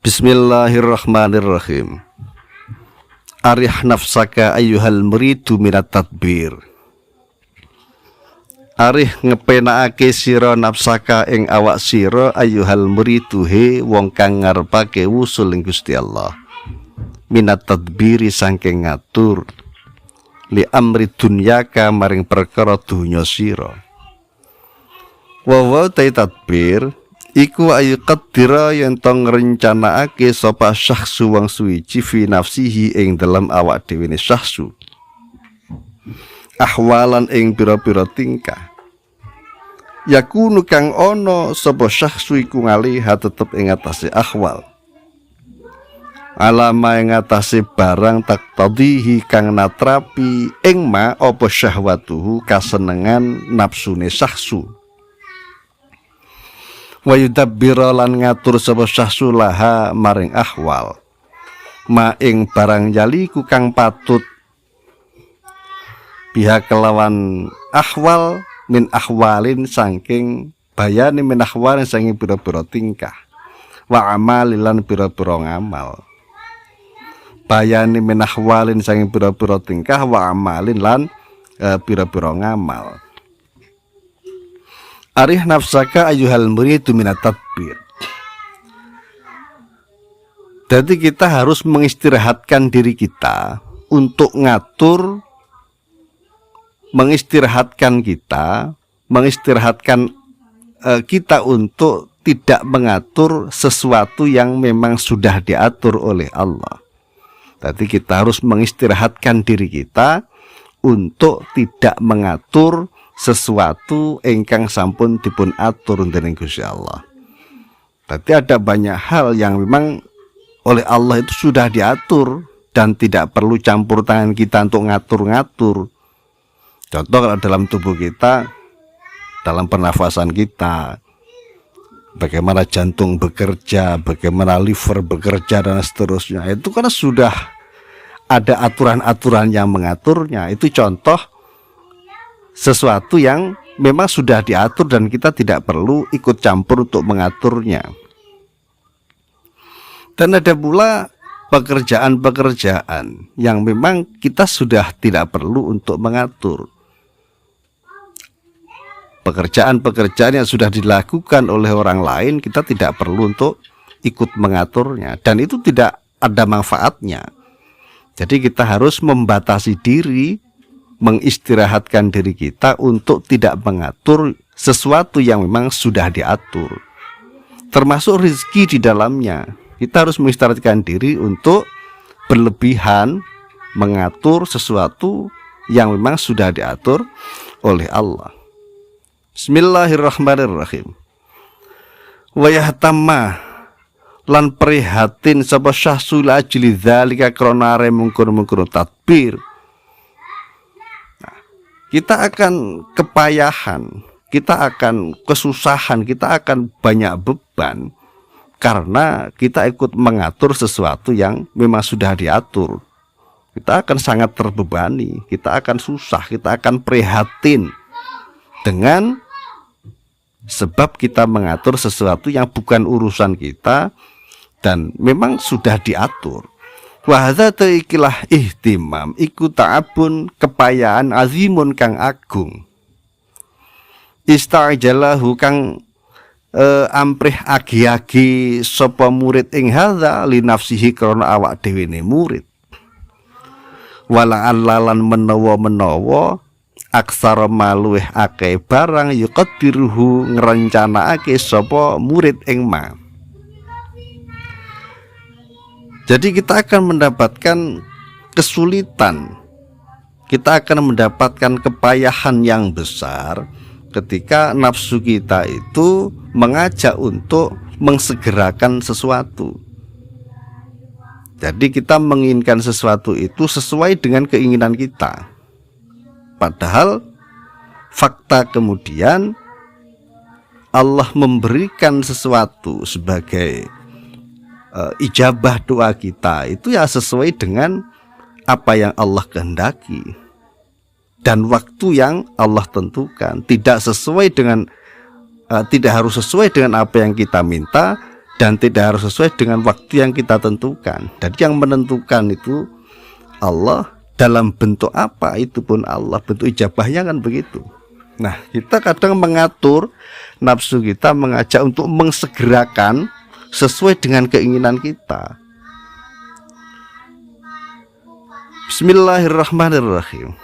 Bismillahirrahmanirrahim. Arih nafsaka ayyuhal muridu minat tadbir. Arih ngepenakake sira nafsaka ing awak sira ayyuhal muridu he wong kang ngarepake wusul ing Gusti Allah. Minat tadbiri saking ngatur li amri dunyaka maring perkara dunya sira. Wa tadbir iku ayu qadira yen to ngrencanakake sapa syakhsu wong suwiji fi nafsihi ing dalam awak dhewe ne syakhsu ahwalan ing pira-pira tingkah yakunu kang ana sapa syakhsu iku ngaliha tetep ing atase ahwal alama ing atase barang taktadihi kang natrapi ing ma apa syahwatuhu kasenengan nafsune syakhsu wa yudabbira lan ngatur sapa syakhsu laha maring ahwal ma ing barang yaliku kang patut pihak kelawan ahwal min ahwalin saking bayani min ahwalin saking pira-pira tingkah wa amalilan pira-pira ngamal bayani min ahwalin saking pira-pira tingkah wa amalin lan pira-pira ngamal. Arih nafsaka ayyuhal muridu minat tadbir. Jadi kita harus mengistirahatkan diri kita untuk ngatur, mengistirahatkan kita untuk tidak mengatur sesuatu yang memang sudah diatur oleh Allah. Jadi kita harus mengistirahatkan diri kita untuk tidak mengatur sesuatu ingkang sampun dipun atur dening Gusti Allah. Berarti ada banyak hal yang memang oleh Allah itu sudah diatur dan tidak perlu campur tangan kita untuk ngatur-ngatur. Contoh kalau dalam tubuh kita, dalam pernafasan kita, bagaimana jantung bekerja, bagaimana liver bekerja dan seterusnya, itu karena sudah ada aturan-aturan yang mengaturnya. Itu contoh sesuatu yang memang sudah diatur dan kita tidak perlu ikut campur untuk mengaturnya. Dan ada pula pekerjaan-pekerjaan yang memang kita sudah tidak perlu untuk mengatur. Pekerjaan-pekerjaan yang sudah dilakukan oleh orang lain kita tidak perlu untuk ikut mengaturnya, dan itu tidak ada manfaatnya. Jadi kita harus membatasi diri, mengistirahatkan diri kita untuk tidak mengatur sesuatu yang memang sudah diatur, termasuk rezeki di dalamnya. Kita harus mengistirahatkan diri untuk berlebihan mengatur sesuatu yang memang sudah diatur oleh Allah. Bismillahirrahmanirrahim. Wa yahtamma lan prihatin sapa syahsu la ajli dzalika krana are mungkur-mungkur tadbir. Kita akan kepayahan, kita akan kesusahan, kita akan banyak beban karena kita ikut mengatur sesuatu yang memang sudah diatur. Kita akan sangat terbebani, kita akan susah, kita akan prihatin dengan sebab kita mengatur sesuatu yang bukan urusan kita dan memang sudah diatur. Wa hadza ikilah ihtimam iku ta'abun kepayaan azimun kang agung. Istajalahu kang amprih agi-agi sapa murid ing hadza li nafsihi krana awak dhewe ne murid. Wala alalan menawa-menawa aksara maluweh akeh barang yuqaddiruhu ngrencanakake sapa murid ing ma. Jadi kita akan mendapatkan kesulitan, kita akan mendapatkan kepayahan yang besar ketika nafsu kita itu mengajak untuk mengsegerakan sesuatu. Jadi kita menginginkan sesuatu itu sesuai dengan keinginan kita. Padahal fakta kemudian Allah memberikan sesuatu sebagai ijabah doa kita itu ya sesuai dengan apa yang Allah kehendaki dan waktu yang Allah tentukan, tidak sesuai dengan tidak harus sesuai dengan apa yang kita minta, dan tidak harus sesuai dengan waktu yang kita tentukan. Jadi yang menentukan itu Allah, dalam bentuk apa itu pun Allah, bentuk ijabahnya kan begitu. Nah, kita kadang mengatur nafsu kita, mengajak untuk mengsegerakan sesuai dengan keinginan kita. Bismillahirrahmanirrahim.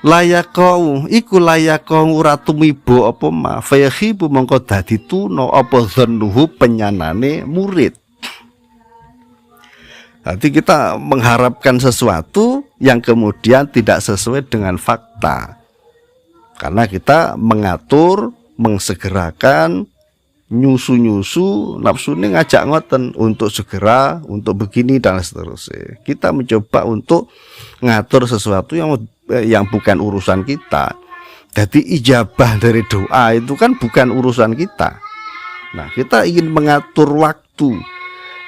Layakau iku layakau ora tumiba apa ma fayakhibu mongko dadi tuna apa zannuhu penyanane murid. Jadi kita mengharapkan sesuatu yang kemudian tidak sesuai dengan fakta, karena kita mengatur, mengsegerakan, nyusu nafsu ini ngajak ngoten untuk segera, untuk begini dan seterusnya. Kita mencoba untuk ngatur sesuatu yang bukan urusan kita. Jadi ijabah dari doa itu kan bukan urusan kita. Nah, kita ingin mengatur waktu,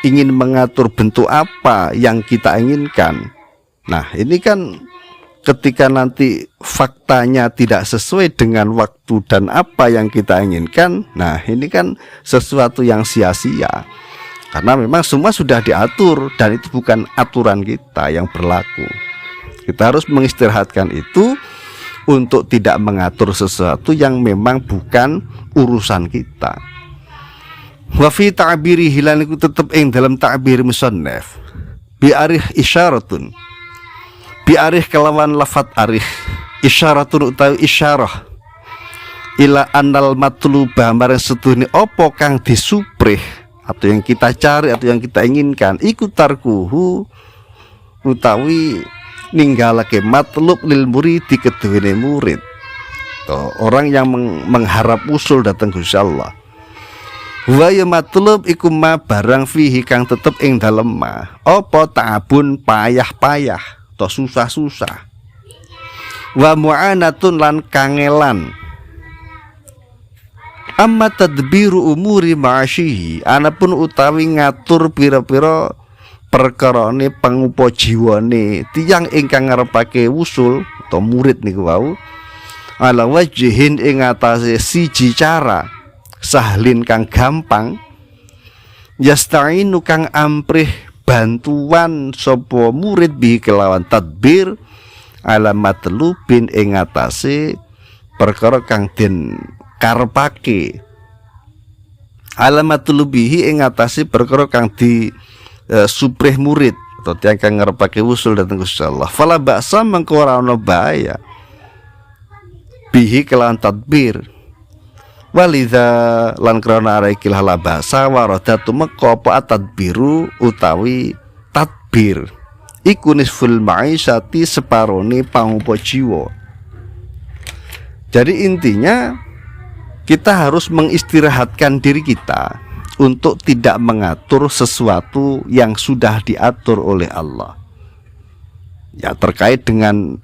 ingin mengatur bentuk apa yang kita inginkan. Nah, ini kan ketika nanti faktanya tidak sesuai dengan waktu dan apa yang kita inginkan, nah ini kan sesuatu yang sia-sia, karena memang semua sudah diatur dan itu bukan aturan kita yang berlaku. Kita harus mengistirahatkan itu untuk tidak mengatur sesuatu yang memang bukan urusan kita. Wa fi ta'biri hilan iku tetep ing dalam ta'bir musannaf bi arih isyaratun, bi arih kelawan lafat arih, isyaratun utawi isyarah ila annal matluba marang setuhune apa kang disuprih atau yang kita cari atau yang kita inginkan iku tarkuhu utawi ninggalake matlub lil murid keduwene murid. Orang yang mengharap usul datang Gusti Allah. Wa ya matlub iku ma barang fihi kang tetep ing dalem ma apa ta'abun payah-payah atau susah-susah, wa mu'anatun lan kangelan. Amma tadbiru umuri ma'asyihi, anapun utawi ngatur pira-pira perkarane pangupa jiwane tiyang ingkang ngarepake wusul atau murid niku wau, ala wajhin ing atase siji cara sahlin kang gampang, yasta'inu kang amprih bantuan sapa murid bi kelawan tadbir ala matlubin ing atase perkara kang den karepake, ala matlubihi ing atase perkara kang di suprih murid atau tiyang kang ngarepake usul dhateng Gusti Allah. Fala ba'sa mengko ora ana bahaya bihi kelawan tadbir. Walidha lan krana araikil halabasa waradatu meko apa tadbiru utawi tadbir iku nisful ma'isyati separone pangupa jiwa. Jadi intinya kita harus mengistirahatkan diri kita untuk tidak mengatur sesuatu yang sudah diatur oleh Allah. Ya, terkait dengan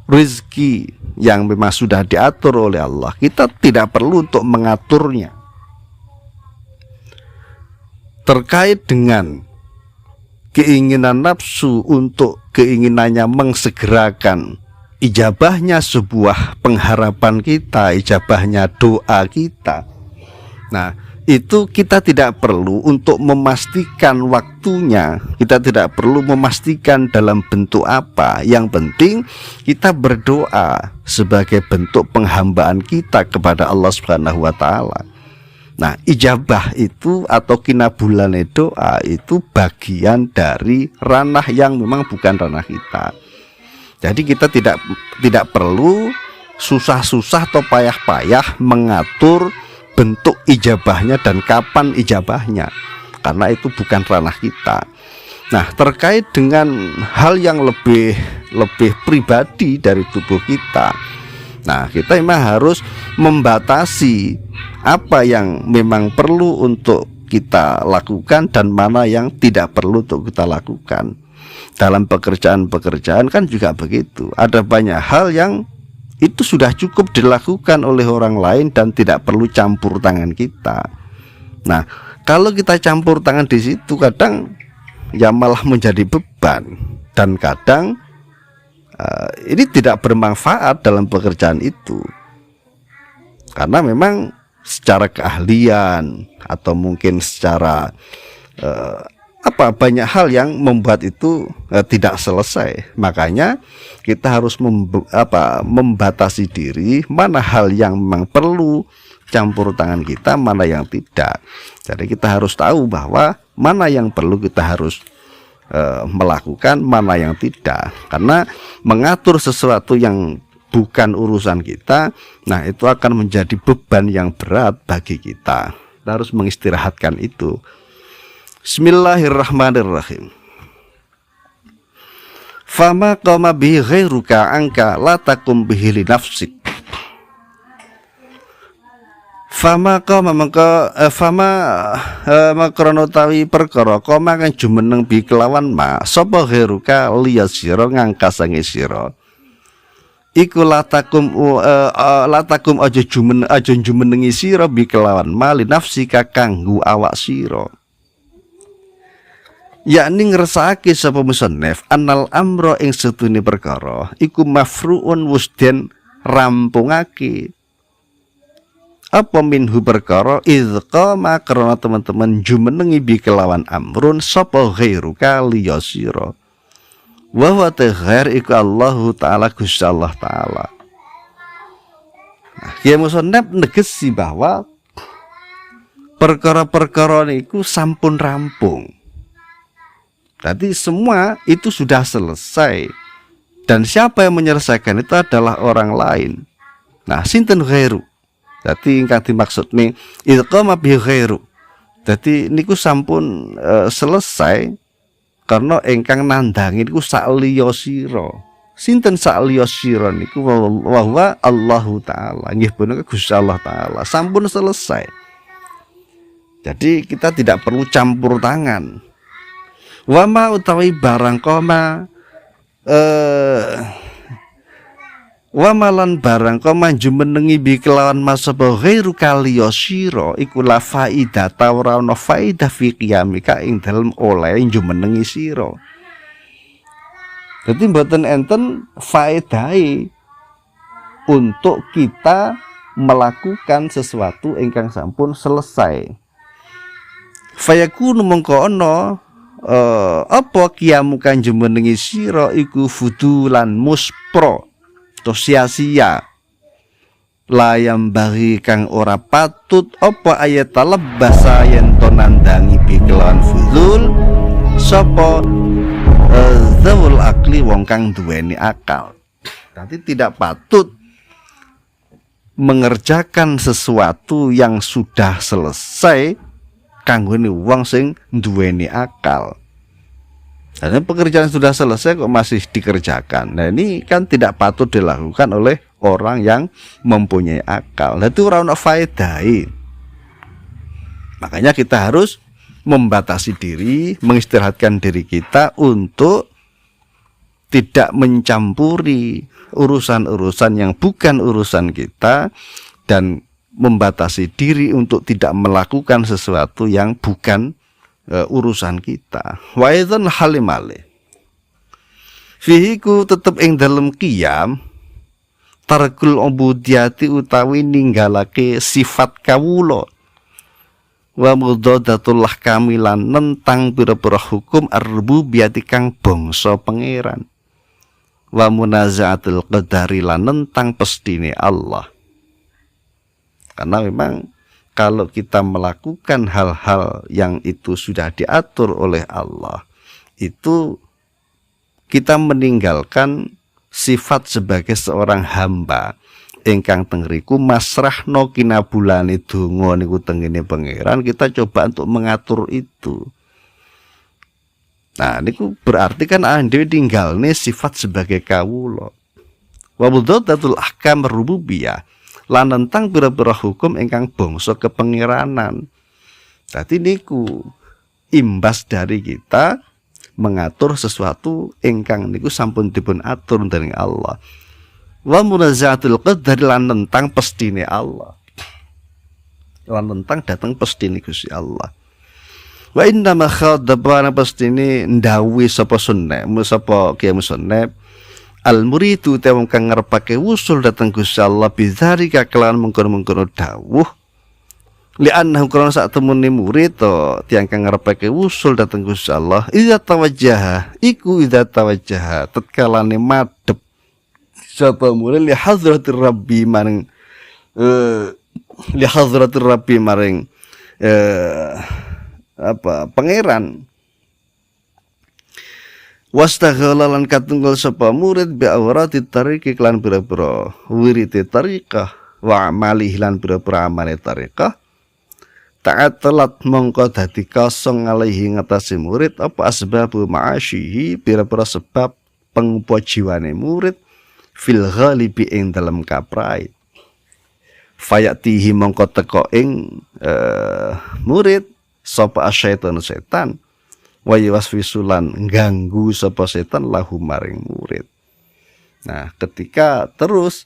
rezeki yang memang sudah diatur oleh Allah, kita tidak perlu untuk mengaturnya. Terkait dengan keinginan nafsu untuk keinginannya mengsegerakan ijabahnya sebuah pengharapan kita, ijabahnya doa kita, nah itu kita tidak perlu untuk memastikan waktunya, kita tidak perlu memastikan dalam bentuk apa. Yang penting kita berdoa sebagai bentuk penghambaan kita kepada Allah Subhanahu wa taala. Nah, ijabah itu atau kinabulane doa itu bagian dari ranah yang memang bukan ranah kita. Jadi kita tidak perlu susah-susah atau payah-payah mengatur bentuk ijabahnya dan kapan ijabahnya, karena itu bukan ranah kita. Nah, terkait dengan hal yang lebih pribadi dari tubuh kita, nah kita memang harus membatasi apa yang memang perlu untuk kita lakukan dan mana yang tidak perlu untuk kita lakukan. Dalam pekerjaan-pekerjaan kan juga begitu, ada banyak hal yang itu sudah cukup dilakukan oleh orang lain dan tidak perlu campur tangan kita. Nah, kalau kita campur tangan di situ kadang ya malah menjadi beban dan kadang ini tidak bermanfaat dalam pekerjaan itu. Karena memang secara keahlian atau mungkin secara banyak hal yang membuat itu tidak selesai. Makanya kita harus membatasi diri mana hal yang memang perlu campur tangan kita, mana yang tidak. Jadi kita harus tahu bahwa mana yang perlu kita harus melakukan, mana yang tidak. Karena mengatur sesuatu yang bukan urusan kita, nah itu akan menjadi beban yang berat bagi kita. Kita harus mengistirahatkan itu. Bismillahirrahmanirrahim. Fama qama bihi ghairuka angka la takum bihi li nafsik. Fama qama makrono tawi perkara qama kang jumeneng bi kelawan ma sapa ghairuka liya sira ngangka sange sira. Iku latakum aja jumenengi sira bi kelawan ma li nafsika kanggo awak sira. Yakni ngersakake sapa musannif annal amra ing setune perkara iku mafruun wis den rampungake apa minhu perkara izqama karena teman-teman jumenengi bi kelawan amrun sapa ghairuka liya sira wa huwa taghair iku Allah taala Gusti Allah taala. Nah, ya musannif negesi bahwa perkara-perkara niku sampun rampung. Tadi semua itu sudah selesai. Dan siapa yang menyelesaikan itu adalah orang lain. Nah, sinten ghairu. Jadi ingkang dimaksud nih iqama bi ghairu. Jadi niku sampun selesai karena ingkang nandangi niku sakliya sira. Sinten sakliya sira niku wa huwa Allahu taala. Nggih punika Gusti Allah taala. Sampun selesai. Jadi kita tidak perlu campur tangan. Wama utawi barang koma wamalan barang koma jumenengi bi kelawan masaba ghairu kaliya sira iku la faidah ta ora ana faidah fi qiyamika ing dalem oleh jumenengi sira. Dadi mboten enten faedahe untuk kita melakukan sesuatu ingkang sampun selesai. Fayakunu mongko ana apa kiamu kan jumenengi sira iku fudulan muspro to sia-sia layam bagi kang ora patut apa ayat talabasa yen to nandangi bi kelawan fudul sapa zawul akli wong kang duweni akal. Nanti tidak patut mengerjakan sesuatu yang sudah selesai kanggone wong sing duweni akal. Karena pekerjaan sudah selesai kok masih dikerjakan. Nah, ini kan tidak patut dilakukan oleh orang yang mempunyai akal. Nah, itu ora ono faedahe. Makanya kita harus membatasi diri, mengistirahatkan diri kita untuk tidak mencampuri urusan-urusan yang bukan urusan kita dan membatasi diri untuk tidak melakukan sesuatu yang bukan urusan kita. Wa idzan halimale fihi ku tetep ing dalem qiyam tarkul ubudiyati utawi ninggalake sifat kawula wa mudadatul kamilan nentang pira-pira hukum ar-rububiyyati kang bangsa pangeran wa munazaatul qadari lan nentang pestine Allah. Karena memang kalau kita melakukan hal-hal yang itu sudah diatur oleh Allah, itu kita meninggalkan sifat sebagai seorang hamba ingkang tengriku masrahno kinabulane donga niku tengene pangeran, kita coba untuk mengatur itu. Nah, niku berarti kan dhewe tinggalne sifat sebagai kawula. Wa mudadatul ahkam rububiyah lan tentang pira-pira hukum ingkang bangsa kepengiranan. Dadi niku imbas dari kita mengatur sesuatu ingkang niku sampun dipun atur dening Allah. Wa munazaatul qadar lan tentang pestine Allah. Lan tentang datang pestine Gusti Allah. Wa inna ma khadabana pestine ndawi sapa sunnah, sapa kiai musannaf al-muridu te wong kang ngarepake wusul dhateng Gusti Allah bidzalika kelawan mengkono-mengkono dawuh li'annahu karena sak temune murid to tiang kang ngarepake usul dhateng Gusti Allah idza tawajjaha tatkalane madhep sapa murid li hadratir rabbi maring pangeran wastaghala lan katunggal sapa murid bi awrati tariqi lan pira-pira wirite tariqah wa amali lan pira-pira amale tariqah ta'atalat mongko dadi kosong alaihi ngatasi murid apa asbabu ma'asyihi pira-pira sebab pengupa jiwane murid fil ghalibi ing dalam kaprai fayatihi mongko teko ing murid sapa asyaitan setan wa yuwaswisulan ganggu sapa setan lahu maring murid. Nah, ketika terus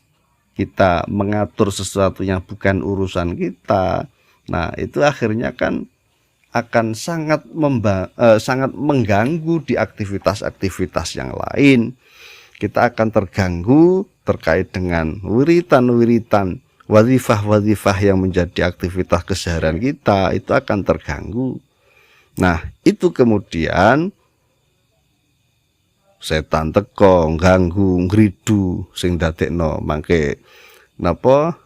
kita mengatur sesuatu yang bukan urusan kita, nah itu akhirnya kan akan sangat mengganggu di aktivitas-aktivitas yang lain. Kita akan terganggu terkait dengan wiritan-wiritan, wadhifah-wadhifah yang menjadi aktivitas keseharian kita, itu akan terganggu. Nah, itu kemudian setan teko ganggu ngridu sing dadekno mangke napa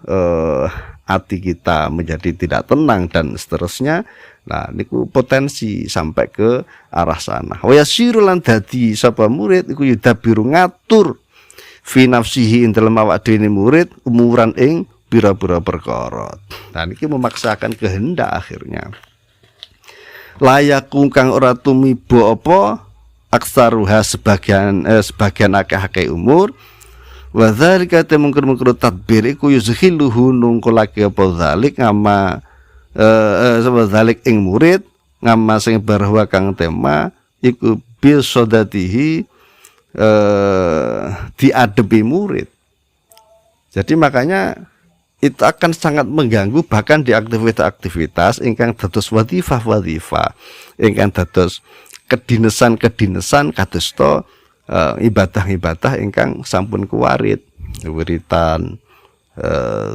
ati kita menjadi tidak tenang dan seterusnya. Nah, niku potensi sampai ke arah sana. Wa yasiru lan dadi sapa murid iku yudabiru ngatur fi nafsihi ing dalem awak dhewe murid umuran ing pira-pira perkara. Nah, niki memaksakan kehendak akhirnya. Layaku kang ora tumiba apa aksaruha sebagian akeh-akeh umur wa dzalika temungkur-mungkur tadbir iku yuzhiluhu nungkulake apa zalik ngama zalik ing murid ngama sing barwa kang tema iku bil sodatihi diadepi murid. Jadi makanya itu akan sangat mengganggu bahkan di aktivitas-aktivitas ingkang dados wadhifah ingkang dados kedinesan kados to ibadah-ibadah ingkang sampun kuwarit wiritan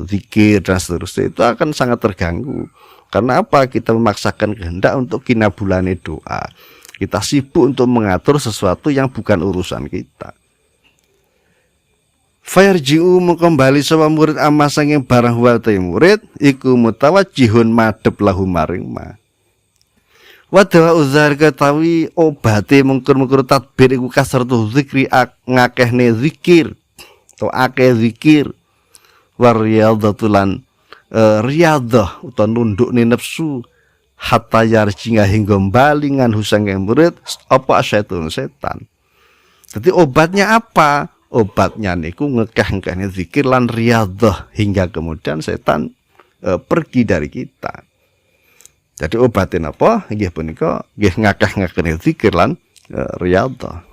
zikir dan seterusnya itu akan sangat terganggu. Karena apa? Kita memaksakan kehendak untuk kinabulane doa. Kita sibuk untuk mengatur sesuatu yang bukan urusan kita. Fayarji'u mengkembali sapa murid amma sanging barang wa ta murid iku mutawajjihun madhep lahu maring ma. Wa dawa uzarga tawi obate mungkur-mungkur tadbir iku kasratu zikri ngakehne zikir atau akeh zikir war riyadhatulan riyadhah utawa nundukne nafsu hatta yarji hingga balingan husanging murid apa setan. Jadi obatnya apa? Obatnya niku ngekeh-ngekehne zikir lan riyadhah hingga kemudian setan pergi dari kita. Jadi obatin apa? Nggih punika nggih ngakeh-ngekehne zikir lan riyadhah.